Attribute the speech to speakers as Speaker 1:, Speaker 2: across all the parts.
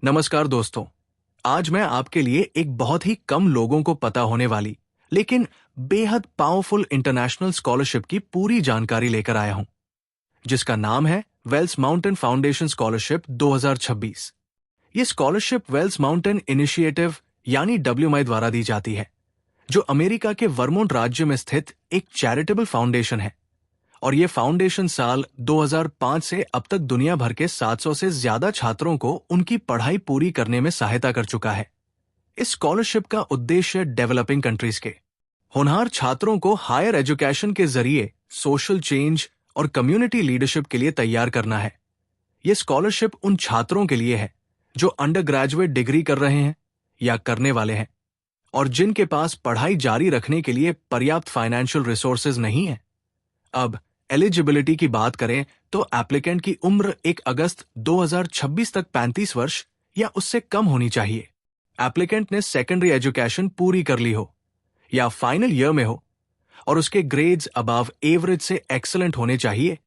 Speaker 1: नमस्कार दोस्तों। आज मैं आपके लिए एक बहुत ही कम लोगों को पता होने वाली लेकिन बेहद पावरफुल इंटरनेशनल स्कॉलरशिप की पूरी जानकारी लेकर आया हूं, जिसका नाम है वेल्स माउंटेन फाउंडेशन स्कॉलरशिप 2026। ये स्कॉलरशिप वेल्स माउंटेन इनिशिएटिव यानी WMI द्वारा दी जाती है, जो अमेरिका के वर्मोंट राज्य में स्थित एक चैरिटेबल फाउंडेशन है। और ये फाउंडेशन साल 2005 से अब तक दुनिया भर के 700 से ज्यादा छात्रों को उनकी पढ़ाई पूरी करने में सहायता कर चुका है। इस स्कॉलरशिप का उद्देश्य डेवलपिंग कंट्रीज के होनहार छात्रों को हायर एजुकेशन के जरिए सोशल चेंज और कम्युनिटी लीडरशिप के लिए तैयार करना है। ये स्कॉलरशिप उन छात्रों के लिए है जो अंडर ग्रेजुएट डिग्री कर रहे हैं या करने वाले हैं और जिनके पास पढ़ाई जारी रखने के लिए पर्याप्त फाइनेंशियल रिसोर्सेज नहीं है। अब एलिजिबिलिटी की बात करें तो एप्लीकेंट की उम्र 1 अगस्त 2026 तक 35 वर्ष या उससे कम होनी चाहिए। एप्लीकेंट ने सेकेंडरी एजुकेशन पूरी कर ली हो या फाइनल ईयर में हो और उसके ग्रेड्स अबव एवरेज से एक्सीलेंट होने चाहिए।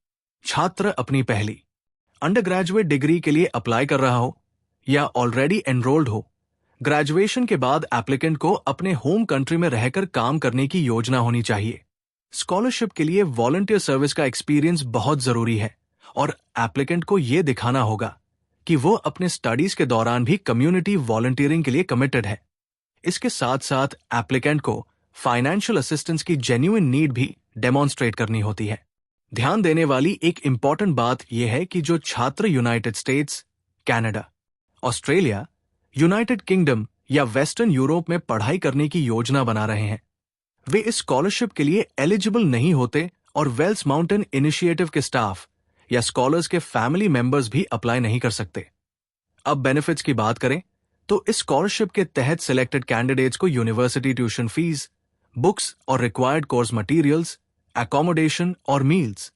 Speaker 1: छात्र अपनी पहली अंडर ग्रेजुएट डिग्री के लिए अप्लाई कर रहा हो या ऑलरेडी एनरोल्ड हो। ग्रेजुएशन के बाद एप्लीकेंट को अपने होम कंट्री में रहकर काम करने की योजना होनी चाहिए। स्कॉलरशिप के लिए वॉलंटियर सर्विस का एक्सपीरियंस बहुत जरूरी है और एप्लीकेंट को यह दिखाना होगा कि वो अपने स्टडीज के दौरान भी कम्युनिटी वॉलंटियरिंग के लिए कमिटेड है। इसके साथ साथ एप्लीकेंट को फाइनेंशियल असिस्टेंस की जेन्युइन नीड भी डेमोन्स्ट्रेट करनी होती है। ध्यान देने वाली एक इंपॉर्टेंट बात यह है कि जो छात्र United states, Canada, Australia, United kingdom या वेस्टर्न यूरोप में पढ़ाई करने की योजना बना रहे हैं, वे इस स्कॉलरशिप के लिए एलिजिबल नहीं होते और वेल्स माउंटेन इनिशिएटिव के स्टाफ या स्कॉलर्स के फैमिली मेंबर्स भी अप्लाई नहीं कर सकते। अब बेनिफिट्स की बात करें तो इस स्कॉलरशिप के तहत सिलेक्टेड कैंडिडेट्स को यूनिवर्सिटी ट्यूशन फीस, बुक्स और रिक्वायर्ड कोर्स मटेरियल्स, एकोमोडेशन और मील्स,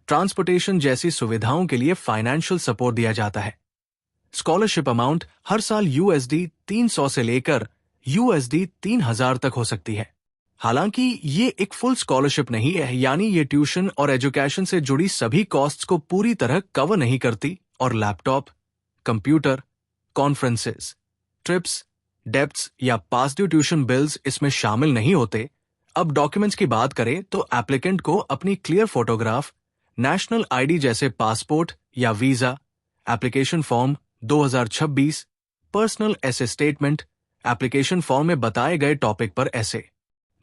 Speaker 1: ट्रांसपोर्टेशन जैसी सुविधाओं के लिए फाइनेंशियल सपोर्ट दिया जाता है। स्कॉलरशिप अमाउंट हर साल USD 300 से लेकर USD 3000 तक हो सकती है। हालांकि ये एक फुल स्कॉलरशिप नहीं है, यानी ये ट्यूशन और एजुकेशन से जुड़ी सभी कॉस्ट्स को पूरी तरह कवर नहीं करती और laptop, computer, conferences, trips, debts या पास ड्यू ट्यूशन बिल्स इसमें शामिल नहीं होते। अब डॉक्यूमेंट्स की बात करें तो एप्लीकेंट को अपनी क्लियर फोटोग्राफ, नेशनल ID जैसे पासपोर्ट या वीजा, एप्लीकेशन फॉर्म 2026, पर्सनल एसे स्टेटमेंट, एप्लीकेशन फॉर्म में बताए गए टॉपिक पर ऐसे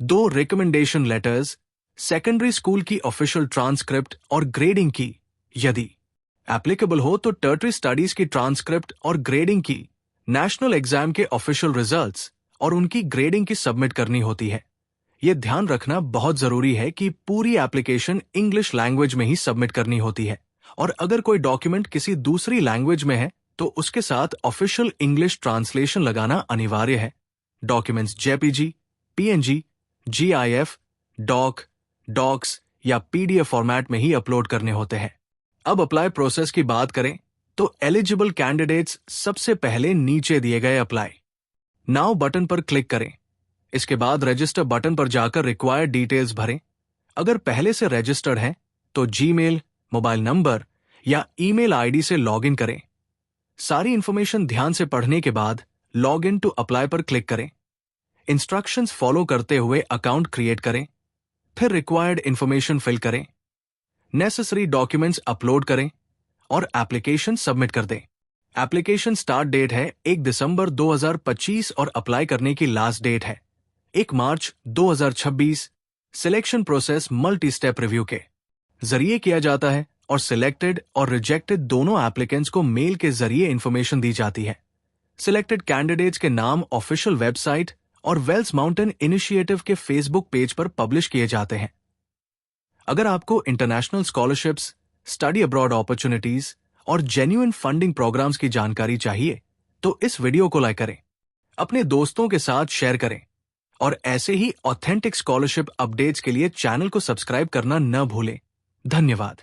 Speaker 1: 2 रिकमेंडेशन लेटर्स, सेकेंडरी स्कूल की ऑफिशियल ट्रांसक्रिप्ट और ग्रेडिंग की, यदि एप्लीकेबल हो तो टर्टरी स्टडीज की ट्रांसक्रिप्ट और ग्रेडिंग की, नेशनल एग्जाम के ऑफिशियल रिजल्ट्स और उनकी ग्रेडिंग की सबमिट करनी होती है। यह ध्यान रखना बहुत जरूरी है कि पूरी एप्लीकेशन इंग्लिश लैंग्वेज में ही सबमिट करनी होती है और अगर कोई डॉक्यूमेंट किसी दूसरी लैंग्वेज में है तो उसके साथ ऑफिशियल इंग्लिश ट्रांसलेशन लगाना अनिवार्य है। Documents JPG, PNG, GIF, doc, docs या PDF फॉर्मेट में ही अपलोड करने होते हैं। अब अप्लाई प्रोसेस की बात करें तो एलिजिबल कैंडिडेट्स सबसे पहले नीचे दिए गए अप्लाई नाउ बटन पर क्लिक करें। इसके बाद रजिस्टर बटन पर जाकर रिक्वायर्ड डिटेल्स भरें। अगर पहले से रजिस्टर्ड हैं तो जीमेल, मोबाइल नंबर या ईमेल ID से लॉगिन करें। सारी इंफॉर्मेशन ध्यान से पढ़ने के बाद लॉग इन टू अप्लाई पर क्लिक करें। इंस्ट्रक्शंस फॉलो करते हुए अकाउंट क्रिएट करें, फिर रिक्वायर्ड इंफॉर्मेशन फिल करें, नेसेसरी डॉक्यूमेंट्स अपलोड करें और एप्लीकेशन सबमिट कर दें। एप्लीकेशन स्टार्ट डेट है 1 दिसंबर 2025 और अप्लाई करने की लास्ट डेट है 1 मार्च 2026। Selection process multi step review के जरिए किया जाता है और सिलेक्टेड और रिजेक्टेड दोनों एप्लीकेंट्स को मेल के जरिए इंफॉर्मेशन दी जाती है। सिलेक्टेड कैंडिडेट्स के नाम ऑफिशियल वेबसाइट और वेल्स माउंटेन इनिशिएटिव के फेसबुक पेज पर पब्लिश किए जाते हैं। अगर आपको international scholarships, study abroad opportunities और जेन्युइन फंडिंग प्रोग्राम्स की जानकारी चाहिए तो इस वीडियो को लाइक करें, अपने दोस्तों के साथ शेयर करें और ऐसे ही ऑथेंटिक स्कॉलरशिप अपडेट्स के लिए चैनल को सब्सक्राइब करना न भूलें। धन्यवाद।